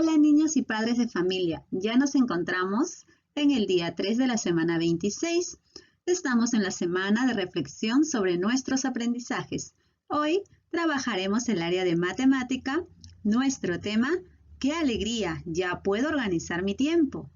Hola niños y padres de familia, ya nos encontramos en el día 3 de la semana 26. Estamos en la semana de reflexión sobre nuestros aprendizajes. Hoy trabajaremos el área de matemática. Nuestro tema, ¡qué alegría! Ya puedo organizar mi tiempo.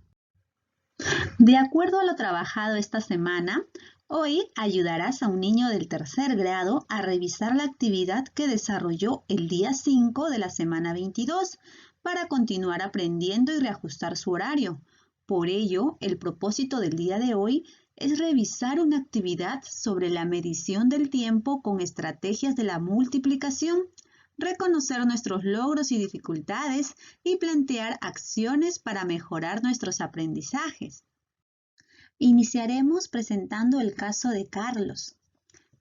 De acuerdo a lo trabajado esta semana, hoy ayudarás a un niño del tercer grado a revisar la actividad que desarrolló el día 5 de la semana 22 para continuar aprendiendo y reajustar su horario. Por ello, el propósito del día de hoy es revisar una actividad sobre la medición del tiempo con estrategias de la multiplicación, reconocer nuestros logros y dificultades y plantear acciones para mejorar nuestros aprendizajes. Iniciaremos presentando el caso de Carlos.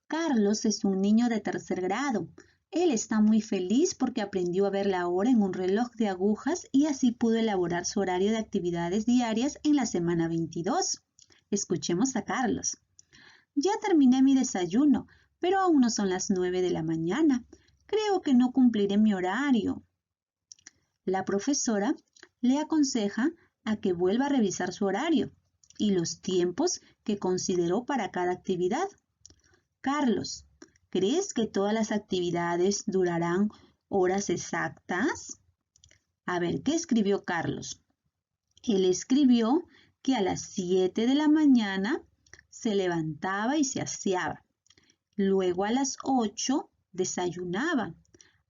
Carlos es un niño de tercer grado. Él está muy feliz porque aprendió a ver la hora en un reloj de agujas y así pudo elaborar su horario de actividades diarias en la semana 22. Escuchemos a Carlos. Ya terminé mi desayuno, pero aún no son las 9 de la mañana. Creo que no cumpliré mi horario. La profesora le aconseja a que vuelva a revisar su horario y los tiempos que consideró para cada actividad. Carlos, ¿crees que todas las actividades durarán horas exactas? A ver, ¿qué escribió Carlos? Él escribió que a las 7 de la mañana se levantaba y se aseaba. Luego a las 8 desayunaba.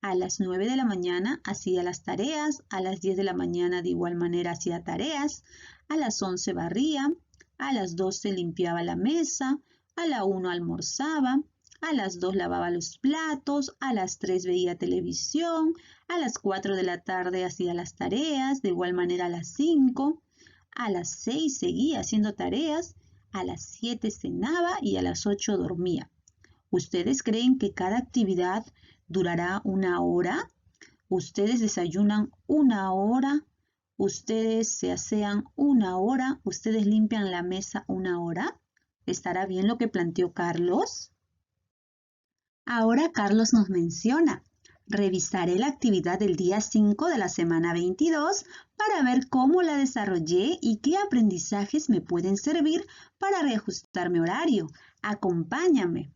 A las 9 de la mañana hacía las tareas, a las 10 de la mañana de igual manera hacía tareas, a las 11 barría, a las 12 limpiaba la mesa, a la 1 almorzaba, a las 2 lavaba los platos, a las 3 veía televisión, a las 4 de la tarde hacía las tareas, de igual manera a las 5, a las 6 seguía haciendo tareas, a las 7 cenaba y a las 8 dormía. ¿Ustedes creen que cada actividad durará una hora? ¿Ustedes desayunan una hora? ¿Ustedes se asean una hora? ¿Ustedes limpian la mesa una hora? ¿Estará bien lo que planteó Carlos? Ahora Carlos nos menciona: revisaré la actividad del día 5 de la semana 22 para ver cómo la desarrollé y qué aprendizajes me pueden servir para reajustar mi horario. Acompáñame.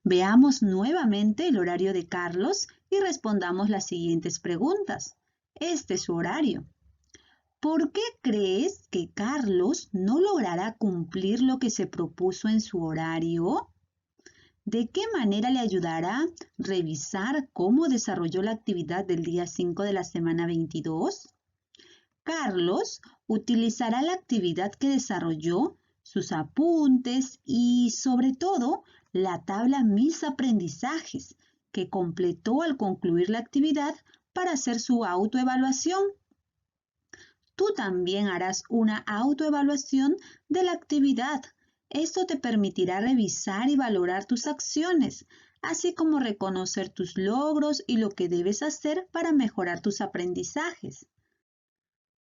Veamos nuevamente el horario de Carlos y respondamos las siguientes preguntas. Este es su horario. ¿Por qué crees que Carlos no logrará cumplir lo que se propuso en su horario? ¿De qué manera le ayudará revisar cómo desarrolló la actividad del día 5 de la semana 22? Carlos utilizará la actividad que desarrolló, sus apuntes y, sobre todo, la tabla Mis aprendizajes, que completó al concluir la actividad para hacer su autoevaluación. Tú también harás una autoevaluación de la actividad. Esto te permitirá revisar y valorar tus acciones, así como reconocer tus logros y lo que debes hacer para mejorar tus aprendizajes.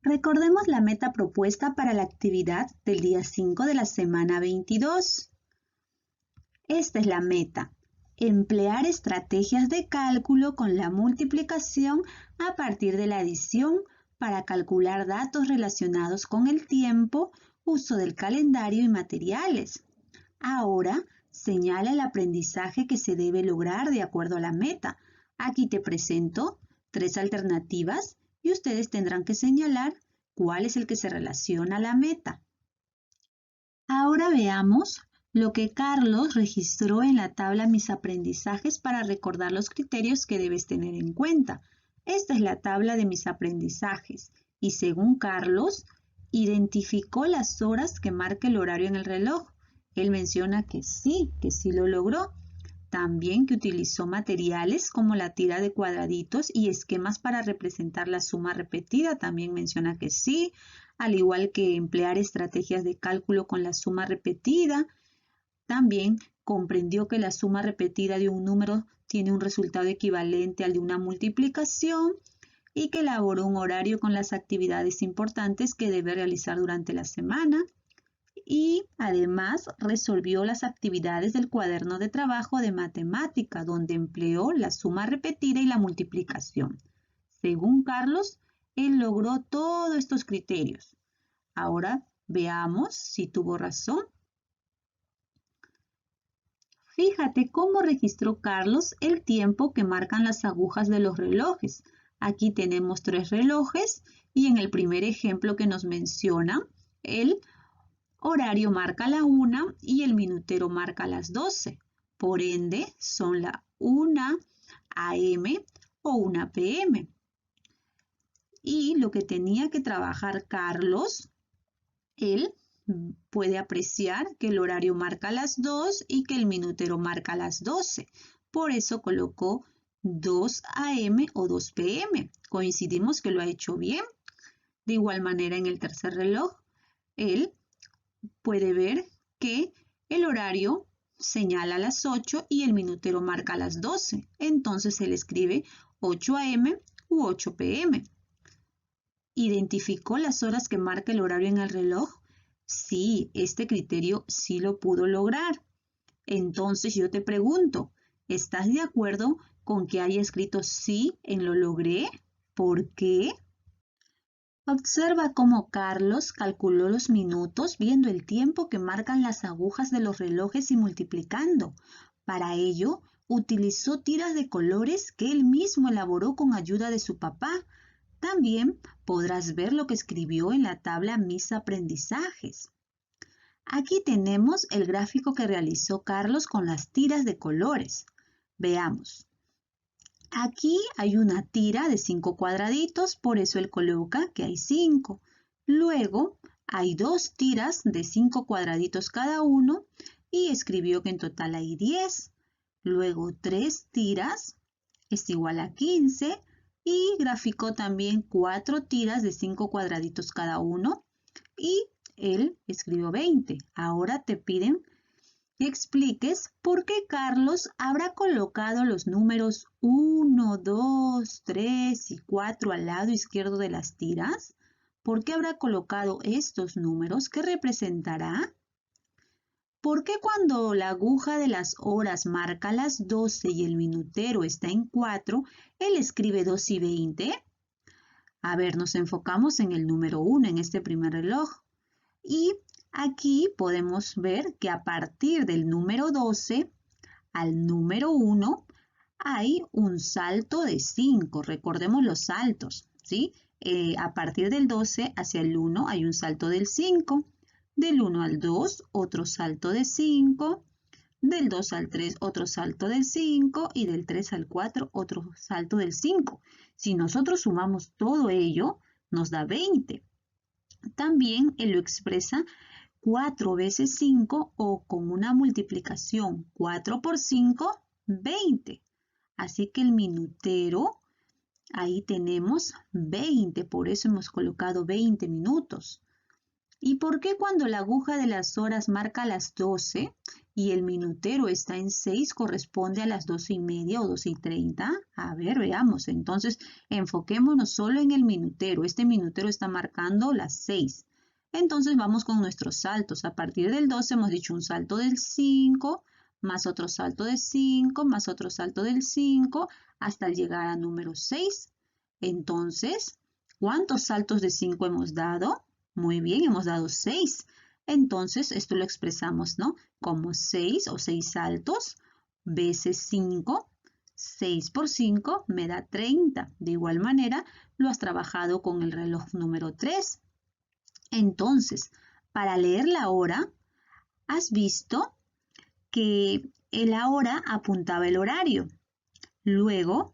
Recordemos la meta propuesta para la actividad del día 5 de la semana 22. Esta es la meta: emplear estrategias de cálculo con la multiplicación a partir de la adición para calcular datos relacionados con el tiempo, uso del calendario y materiales. Ahora, señala el aprendizaje que se debe lograr de acuerdo a la meta. Aquí te presento 3 alternativas y ustedes tendrán que señalar cuál es el que se relaciona a la meta. Ahora veamos lo que Carlos registró en la tabla Mis aprendizajes para recordar los criterios que debes tener en cuenta. Esta es la tabla de Mis aprendizajes y, según Carlos, identificó las horas que marca el horario en el reloj. Él menciona que sí lo logró. También que utilizó materiales como la tira de cuadraditos y esquemas para representar la suma repetida. También menciona que sí, al igual que emplear estrategias de cálculo con la suma repetida. También comprendió que la suma repetida de un número tiene un resultado equivalente al de una multiplicación y que elaboró un horario con las actividades importantes que debe realizar durante la semana. Y además resolvió las actividades del cuaderno de trabajo de matemática, donde empleó la suma repetida y la multiplicación. Según Carlos, él logró todos estos criterios. Ahora veamos si tuvo razón. Fíjate cómo registró Carlos el tiempo que marcan las agujas de los relojes. Aquí tenemos 3 relojes y en el primer ejemplo que nos menciona, el horario marca la 1 y el minutero marca las 12. Por ende, son la 1 AM o 1 PM. Y lo que tenía que trabajar Carlos, él puede apreciar que el horario marca las 2 y que el minutero marca las 12. Por eso colocó 2 AM o 2 PM. Coincidimos que lo ha hecho bien. De igual manera, en el tercer reloj, él puede ver que el horario señala las 8 y el minutero marca las 12. Entonces, él escribe 8 AM u 8 PM. ¿Identificó las horas que marca el horario en el reloj? Sí, este criterio sí lo pudo lograr. Entonces yo te pregunto, ¿estás de acuerdo con que haya escrito sí en lo logré? ¿Por qué? Observa cómo Carlos calculó los minutos viendo el tiempo que marcan las agujas de los relojes y multiplicando. Para ello, utilizó tiras de colores que él mismo elaboró con ayuda de su papá. También podrás ver lo que escribió en la tabla Mis aprendizajes. Aquí tenemos el gráfico que realizó Carlos con las tiras de colores. Veamos. Aquí hay una tira de 5 cuadraditos, por eso él coloca que hay 5. Luego hay 2 tiras de 5 cuadraditos cada uno y escribió que en total hay 10. Luego 3 tiras es igual a 15 y graficó también 4 tiras de 5 cuadraditos cada uno y él escribió 20. Ahora te piden que expliques por qué Carlos habrá colocado los números 1, 2, 3 y 4 al lado izquierdo de las tiras. ¿Por qué habrá colocado estos números? ¿Qué representará? ¿Por qué cuando la aguja de las horas marca las 12 y el minutero está en 4, él escribe 2 y 20? A ver, nos enfocamos en el número 1, en este primer reloj. Y aquí podemos ver que a partir del número 12 al número 1 hay un salto de 5. Recordemos los saltos, ¿sí? A partir del 12 hacia el 1 hay un salto del 5. Del 1 al 2, otro salto de 5. Del 2 al 3, otro salto del 5. Y del 3 al 4, otro salto del 5. Si nosotros sumamos todo ello, nos da 20. También él lo expresa 4 veces 5 o con una multiplicación 4 por 5, 20. Así que el minutero, ahí tenemos 20, por eso hemos colocado 20 minutos. ¿Y por qué cuando la aguja de las horas marca las 12 y el minutero está en 6 corresponde a las 12:30 o 12:30? A ver, veamos. Entonces, enfoquémonos solo en el minutero. Este minutero está marcando las 6. Entonces, vamos con nuestros saltos. A partir del 12 hemos dicho un salto del 5, más otro salto de 5, más otro salto del 5, hasta llegar al número 6. Entonces, ¿cuántos saltos de 5 hemos dado? Muy bien, hemos dado 6. Entonces, esto lo expresamos, ¿no? Como 6 o 6 saltos veces 5. 6 por 5 me da 30. De igual manera, lo has trabajado con el reloj número 3. Entonces, para leer la hora, has visto que la hora apuntaba el horario. Luego,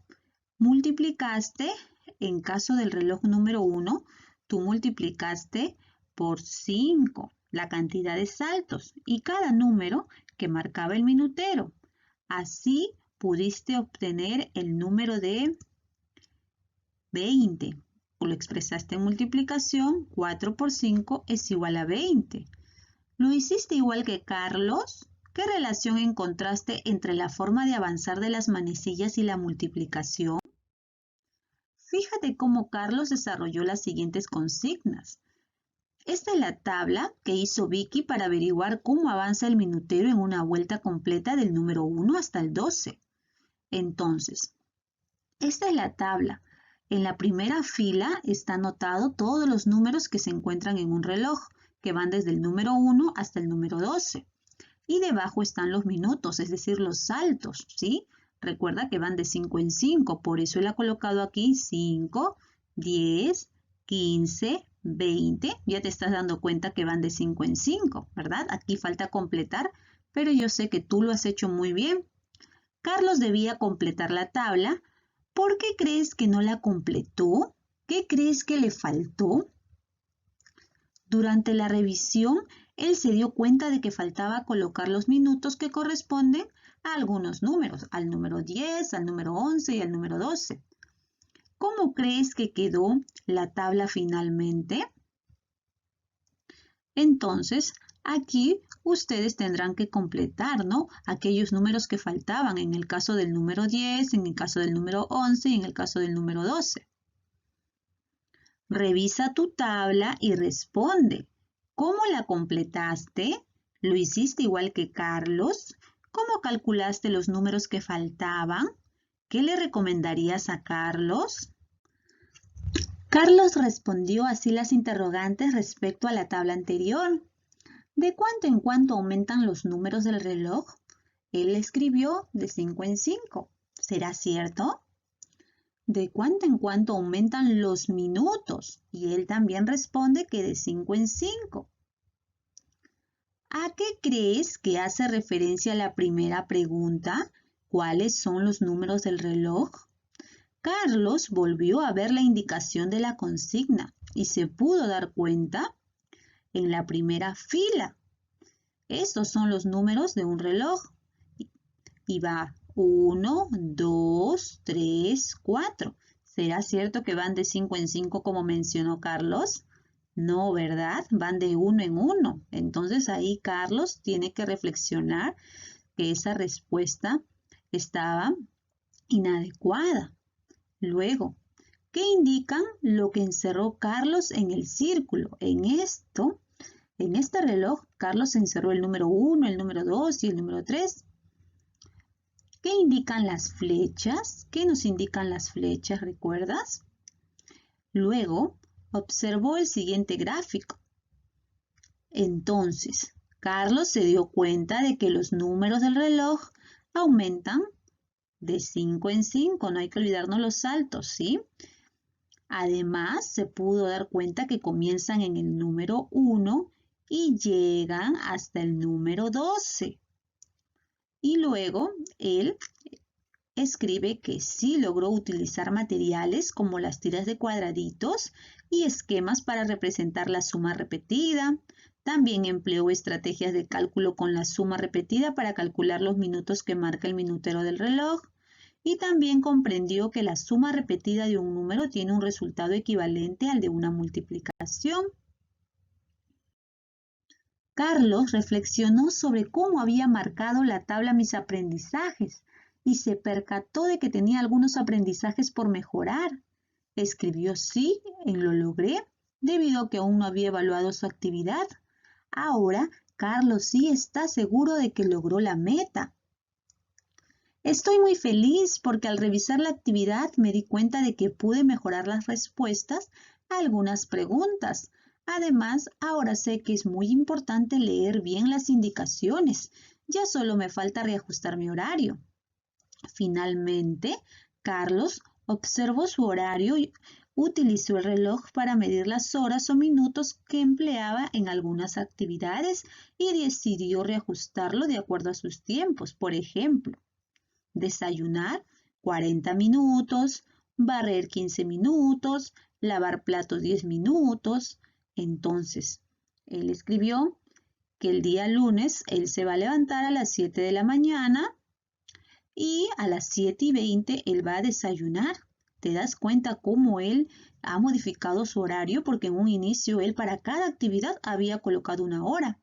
multiplicaste, en caso del reloj número 1, tú multiplicaste por 5 la cantidad de saltos y cada número que marcaba el minutero. Así pudiste obtener el número de 20. Lo expresaste en multiplicación, 4 por 5 es igual a 20. ¿Lo hiciste igual que Carlos? ¿Qué relación encontraste entre la forma de avanzar de las manecillas y la multiplicación? Fíjate cómo Carlos desarrolló las siguientes consignas. Esta es la tabla que hizo Vicky para averiguar cómo avanza el minutero en una vuelta completa del número 1 hasta el 12. Entonces, esta es la tabla En la primera fila está anotado todos los números que se encuentran en un reloj, que van desde el número 1 hasta el número 12. Y debajo están los minutos, es decir, los saltos, ¿sí? Recuerda que van de 5 en 5, por eso él ha colocado aquí 5, 10, 15, 20. Ya te estás dando cuenta que van de 5 en 5, ¿verdad? Aquí falta completar, pero yo sé que tú lo has hecho muy bien. Carlos debía completar la tabla. ¿Por qué crees que no la completó? ¿Qué crees que le faltó? Durante la revisión, él se dio cuenta de que faltaba colocar los minutos que corresponden a algunos números, al número 10, al número 11 y al número 12. ¿Cómo crees que quedó la tabla finalmente? Entonces, aquí ustedes tendrán que completar, ¿no? Aquellos números que faltaban en el caso del número 10, en el caso del número 11 y en el caso del número 12. Revisa tu tabla y responde. ¿Cómo la completaste? ¿Lo hiciste igual que Carlos? ¿Cómo calculaste los números que faltaban? ¿Qué le recomendarías a Carlos? Carlos respondió así las interrogantes respecto a la tabla anterior. ¿De cuánto en cuánto aumentan los números del reloj? Él escribió de 5 en 5. ¿Será cierto? ¿De cuánto en cuánto aumentan los minutos? Y él también responde que de 5 en 5. ¿A qué crees que hace referencia la primera pregunta? ¿Cuáles son los números del reloj? Carlos volvió a ver la indicación de la consigna y se pudo dar cuenta en la primera fila. Estos son los números de un reloj. Y va 1, 2, 3, 4. ¿Será cierto que van de 5 en 5 como mencionó Carlos? No, ¿verdad? Van de 1 en 1. Entonces ahí Carlos tiene que reflexionar que esa respuesta estaba inadecuada. Luego, ¿qué indican lo que encerró Carlos en el círculo? En este reloj, Carlos encerró el número 1, el número 2 y el número 3. ¿Qué indican las flechas? ¿Qué nos indican las flechas? ¿Recuerdas? Luego, observó el siguiente gráfico. Entonces, Carlos se dio cuenta de que los números del reloj aumentan de 5 en 5. No hay que olvidarnos los saltos, ¿sí? Además, se pudo dar cuenta que comienzan en el número 1 y llegan hasta el número 12. Y luego, él escribe que sí logró utilizar materiales como las tiras de cuadraditos y esquemas para representar la suma repetida. También empleó estrategias de cálculo con la suma repetida para calcular los minutos que marca el minutero del reloj. Y también comprendió que la suma repetida de un número tiene un resultado equivalente al de una multiplicación. Carlos reflexionó sobre cómo había marcado la tabla mis aprendizajes y se percató de que tenía algunos aprendizajes por mejorar. Escribió sí, en lo logré, debido a que aún no había evaluado su actividad. Ahora, Carlos sí está seguro de que logró la meta. Estoy muy feliz porque al revisar la actividad me di cuenta de que pude mejorar las respuestas a algunas preguntas. Además, ahora sé que es muy importante leer bien las indicaciones. Ya solo me falta reajustar mi horario. Finalmente, Carlos observó su horario y utilizó el reloj para medir las horas o minutos que empleaba en algunas actividades y decidió reajustarlo de acuerdo a sus tiempos. Por ejemplo, desayunar 40 minutos, barrer 15 minutos, lavar platos 10 minutos. Entonces, él escribió que el día lunes él se va a levantar a las 7 de la mañana y a las 7:20 él va a desayunar. ¿Te das cuenta cómo él ha modificado su horario? Porque en un inicio él para cada actividad había colocado una hora.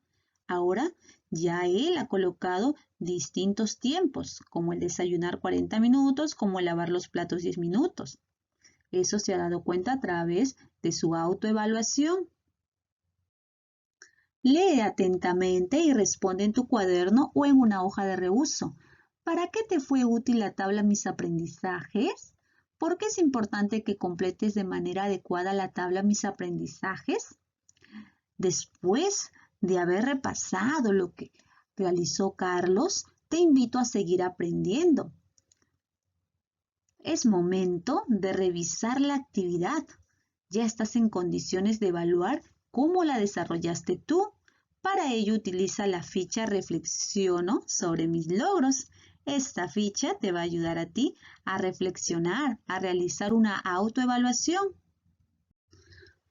Ahora ya él ha colocado distintos tiempos, como el desayunar 40 minutos, como el lavar los platos 10 minutos. Eso se ha dado cuenta a través de su autoevaluación. Lee atentamente y responde en tu cuaderno o en una hoja de reuso. ¿Para qué te fue útil la tabla Mis aprendizajes? ¿Por qué es importante que completes de manera adecuada la tabla Mis aprendizajes? Después de haber repasado lo que realizó Carlos, te invito a seguir aprendiendo. Es momento de revisar la actividad. Ya estás en condiciones de evaluar cómo la desarrollaste tú. Para ello utiliza la ficha Reflexiono sobre mis logros. Esta ficha te va a ayudar a ti a reflexionar, a realizar una autoevaluación.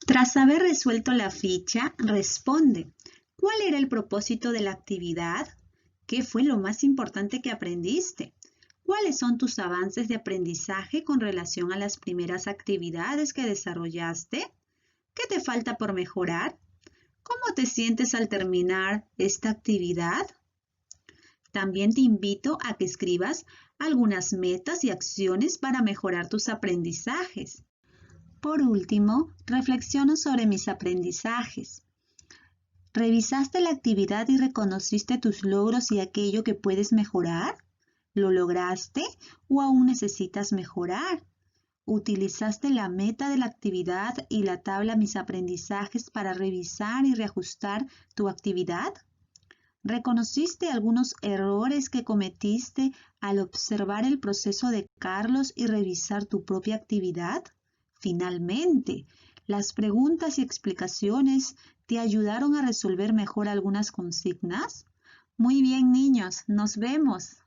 Tras haber resuelto la ficha, responde. ¿Cuál era el propósito de la actividad? ¿Qué fue lo más importante que aprendiste? ¿Cuáles son tus avances de aprendizaje con relación a las primeras actividades que desarrollaste? ¿Qué te falta por mejorar? ¿Cómo te sientes al terminar esta actividad? También te invito a que escribas algunas metas y acciones para mejorar tus aprendizajes. Por último, reflexiono sobre mis aprendizajes. ¿Revisaste la actividad y reconociste tus logros y aquello que puedes mejorar? ¿Lo lograste o aún necesitas mejorar? ¿Utilizaste la meta de la actividad y la tabla Mis aprendizajes para revisar y reajustar tu actividad? ¿Reconociste algunos errores que cometiste al observar el proceso de Carlos y revisar tu propia actividad? Finalmente, las preguntas y explicaciones te ayudaron a resolver mejor algunas consignas. Muy bien, niños, nos vemos.